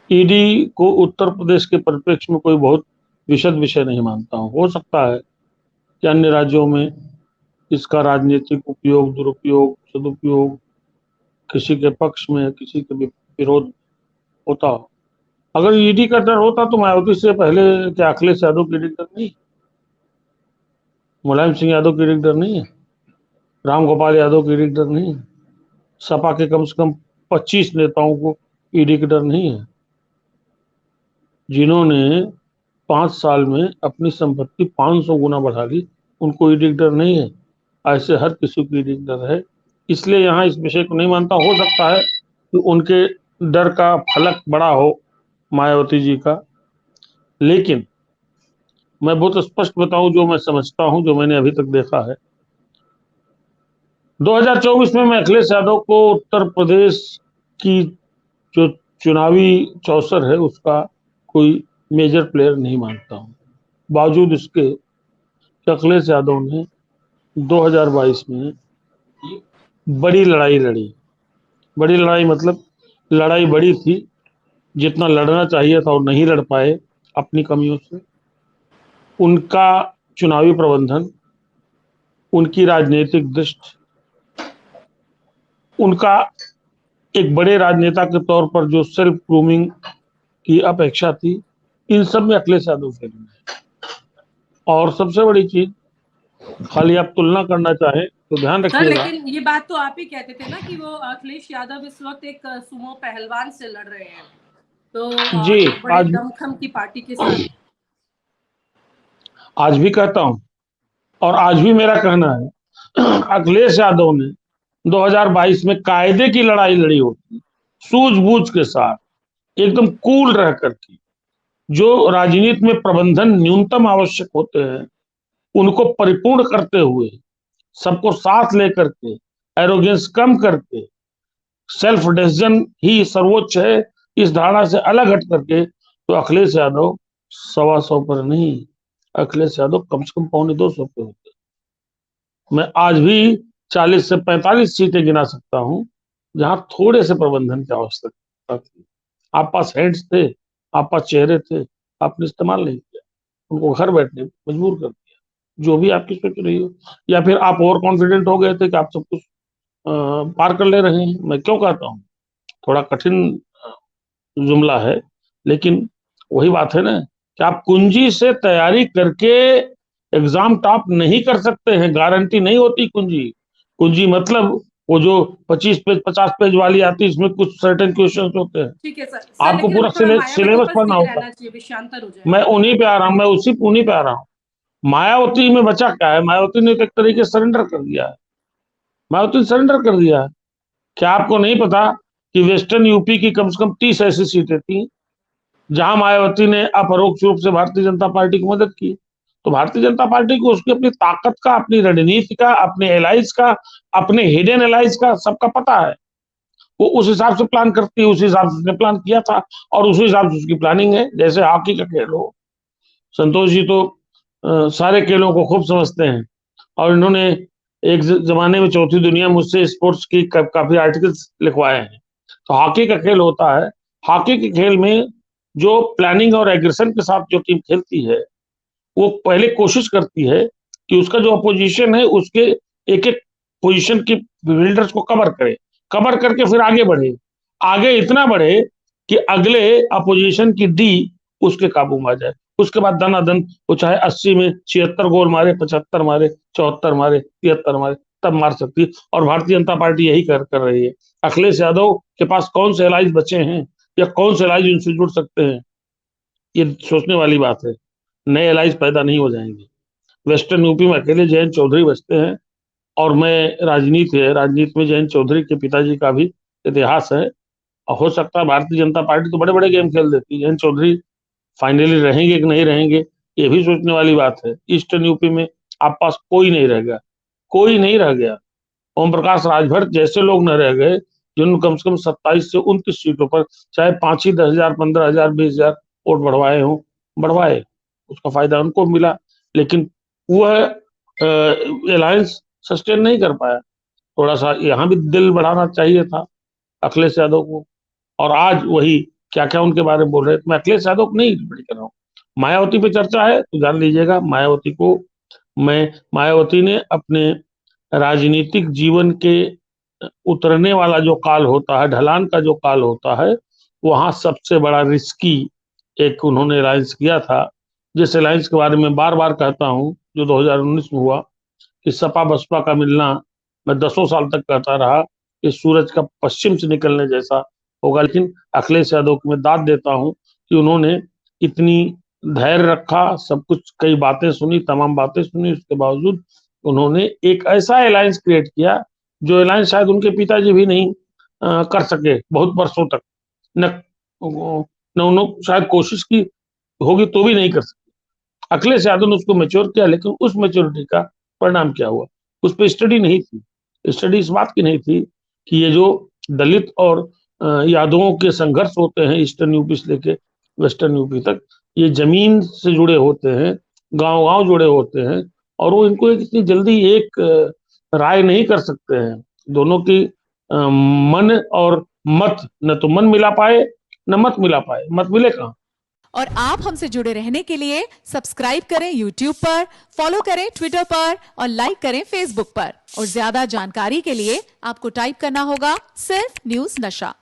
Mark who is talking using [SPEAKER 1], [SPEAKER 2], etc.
[SPEAKER 1] ED को उत्तर प्रदेश के परिप्रेक्ष्य में कोई बहुत विशद विषय नहीं मानता हूँ। हो सकता है कि अन्य राज्यों में इसका राजनीतिक उपयोग, दुरुपयोग, सदुपयोग किसी के पक्ष में, किसी के विरोध होता हो। अगर ईडी का डर होता तो मायावती से पहले क्या अखिलेश यादव की ईडी डर नहीं, मुलायम सिंह यादव की ईडी डर नहीं है, राम गोपाल यादव की ईडी डर नहीं है, सपा के कम से कम 25 नेताओं को ईडी का डर नहीं है, जिन्होंने 5 साल में अपनी संपत्ति 500 गुना बढ़ा ली, उनको ईडी का डर नहीं है। ऐसे हर किसी को ईडी का डर है। इसलिए यहाँ इस विषय को नहीं मानता। हो सकता है कि उनके डर का फलक बड़ा हो मायावती जी का, लेकिन मैं बहुत स्पष्ट बताऊं जो मैं समझता हूं, जो मैंने अभी तक देखा है। 2024 में मैं अखिलेश यादव को उत्तर प्रदेश की जो चुनावी चौसर है उसका कोई मेजर प्लेयर नहीं मानता हूं, बावजूद इसके कि अखिलेश यादव ने 2022 में बड़ी लड़ाई लड़ी। बड़ी लड़ाई मतलब लड़ाई बड़ी थी, जितना लड़ना चाहिए था और नहीं लड़ पाए अपनी कमियों से। उनका चुनावी प्रबंधन, उनकी राजनीतिक दृष्टि, उनका एक बड़े राजनेता के तौर पर जो सेल्फ ग्रूमिंग की अपेक्षा थी, इन सब में अखिलेश यादव फेल है। और सबसे बड़ी चीज, खाली आप तुलना करना चाहें तो ध्यान
[SPEAKER 2] सर,
[SPEAKER 1] रखिएगा।
[SPEAKER 2] लेकिन ये बात तो आप ही कहते थे ना कि वो अखिलेश यादव इस वक्त एक सुमो पहलवान से लड़ रहे हैं, तो
[SPEAKER 1] जी,
[SPEAKER 2] एक बड़े
[SPEAKER 1] आज
[SPEAKER 2] दमखम की पार्टी के साथ।
[SPEAKER 1] आज भी कहता हूं और आज भी मेरा कहना है, अखिलेश यादव ने 2022 में कायदे की लड़ाई लड़ी होती, सूझबूझ के साथ, एकदम कूल रह करके। जो राजनीति में प्रबंधन न्यूनतम आवश्यक होते हैं उनको परिपूर्ण करते हुए, सबको साथ लेकर के, एरोगेंस कम करके, सेल्फ डिसीजन ही सर्वोच्च है, इस धारणा से अलग हट करके, तो अखिलेश यादव 125 पर नहीं, अखिलेश यादव कम से कम 250 पे होते। मैं आज भी 40 से 45 सीटें गिना सकता हूं जहां थोड़े से प्रबंधन की आवश्यकता थी। आप पास हेड्स थे, आप पास चेहरे थे, आपने इस्तेमाल नहीं किया, उनको घर बैठने मजबूर कर दिया, जो भी आपकी सोच रही हो। या फिर आप ओवर कॉन्फिडेंट हो गए थे कि आप सब कुछ पार कर ले रहे हैं। मैं क्यों कहता हूँ, थोड़ा कठिन जुमला है, लेकिन वही बात है ना कि आप कुंजी से तैयारी करके एग्जाम टॉप नहीं कर सकते हैं, गारंटी नहीं होती कुंजी। कुंजी मतलब वो जो 25 पेज 50 पेज वाली आती है, इसमें कुछ सर्टेन क्वेश्चन होते हैं,
[SPEAKER 2] ठीक है सर,
[SPEAKER 1] आपको
[SPEAKER 2] लेकिन
[SPEAKER 1] पूरा
[SPEAKER 2] अभी थोड़ा मायावती
[SPEAKER 1] सिलेबस
[SPEAKER 2] पर
[SPEAKER 1] पढ़ना
[SPEAKER 2] स्थिर
[SPEAKER 1] होता
[SPEAKER 2] रहना चाहिए, विषयांतर हो
[SPEAKER 1] है। मैं
[SPEAKER 2] जाएगा।
[SPEAKER 1] उन्हीं पे आ रहा हूँ, मैं उन्हीं पे आ रहा हूँ। मायावती में बचा क्या है? मायावती ने एक तरीके से सरेंडर कर दिया है। मायावती ने सरेंडर कर दिया है। क्या आपको नहीं पता कि वेस्टर्न यूपी की कम से कम 30 ऐसी सीटें थी जहां मायावती ने अपरोक्ष रूप से भारतीय जनता पार्टी को मदद की? तो भारतीय जनता पार्टी को उसकी अपनी ताकत का, अपनी रणनीति का, अपने एलाइज का, अपने हिडन एलाइज का सबका पता है। वो उस हिसाब से प्लान करती है, उस हिसाब से उसने प्लान किया था और उस हिसाब से उसकी प्लानिंग है। जैसे हॉकी का खेल हो, संतोष जी तो सारे खेलों को खूब समझते हैं और इन्होंने एक जमाने में चौथी दुनिया मुझसे स्पोर्ट्स की काफी आर्टिकल्स लिखवाए हैं। तो हॉकी का खेल होता है, हॉकी के खेल में जो प्लानिंग और एग्रेशन के साथ जो टीम खेलती है, वो पहले कोशिश करती है कि उसका जो अपोजिशन है उसके एक एक पोजीशन की बिल्डर्स को कवर करे, कवर करके फिर आगे बढ़े, आगे इतना बढ़े कि अगले अपोजिशन की डी उसके काबू में आ जाए। उसके बाद दनादन वो चाहे 80 में 76 गोल मारे, 75 मारे, 74 मारे, 73 मारे, तब मार सकती है। और भारतीय जनता पार्टी यही कर रही है। अखिलेश यादव के पास कौन से एलाइज बचे हैं या कौन से एलाइज उनसे जुड़ सकते हैं, ये सोचने वाली बात है। नए एलाइज पैदा नहीं हो जाएंगे। वेस्टर्न यूपी में अकेले जयंत चौधरी बचते हैं। और मैं राजनीति में जयंत चौधरी के पिताजी का भी इतिहास है। और हो सकता है भारतीय जनता पार्टी तो बड़े बड़े गेम खेल देती है, जयंत चौधरी फाइनली रहेंगे कि नहीं रहेंगे, ये भी सोचने वाली बात है। ईस्टर्न यूपी में आप पास कोई नहीं रह गया, कोई नहीं रह गया। ओम प्रकाश राजभर जैसे लोग न रह गए जिन्होंने कम से कम 27 से 29 सीटों पर चाहे 5 ही 10,000 15,000 20,000 वोट बढ़वाए हों, बढ़वाए, उसका फायदा उनको मिला। लेकिन वह अलायंस सस्टेन नहीं कर पाया। थोड़ा सा यहाँ भी दिल बढ़ाना चाहिए था अखिलेश यादव को। और आज वही क्या क्या उनके बारे में बोल रहे हैं। तो मैं अखिलेश यादव को नहीं टिप्पणी कर रहा हूँ। मायावती पे चर्चा है तो जान लीजिएगा, मायावती ने अपने राजनीतिक जीवन के उतरने वाला जो काल होता है, ढलान का जो काल होता है, वहां सबसे बड़ा रिस्की एक उन्होंने अलायंस किया था, जिस अलायंस के बारे में बार बार कहता हूं, जो 2019 में हुआ, कि सपा बसपा का मिलना मैं 10 साल तक कहता रहा कि सूरज का पश्चिम से निकलने जैसा होगा। लेकिन अखिलेश यादव को मैं दाद देता हूं कि उन्होंने इतनी धैर्य रखा, सब कुछ, कई बातें सुनी, तमाम बातें सुनी, उसके बावजूद उन्होंने एक ऐसा अलायंस क्रिएट किया जो अलायंस शायद उनके पिताजी भी नहीं कर सके बहुत वर्षों तक। न न उन्होंने शायद कोशिश की होगी तो भी नहीं कर सके। अखिलेश यादव ने उसको मैच्योर किया, लेकिन उस मैच्योरिटी का परिणाम क्या हुआ, उस पर स्टडी नहीं थी। स्टडी इस बात की नहीं थी कि ये जो दलित और यादवों के संघर्ष होते हैं ईस्टर्न यूपी से लेके वेस्टर्न यूपी तक, ये जमीन से जुड़े होते हैं, गांव गांव जुड़े होते हैं, और वो इनको इतनी जल्दी एक राय नहीं कर सकते हैं। दोनों की मन और मत, न तो मन मिला पाए न मत मिला पाए, मत मिले कहाँ।
[SPEAKER 3] और आप हमसे जुड़े रहने के लिए सब्सक्राइब करें YouTube पर, फॉलो करें ट्विटर पर और लाइक करें Facebook पर। और ज्यादा जानकारी के लिए आपको टाइप करना होगा सिर्फ न्यूज नशा।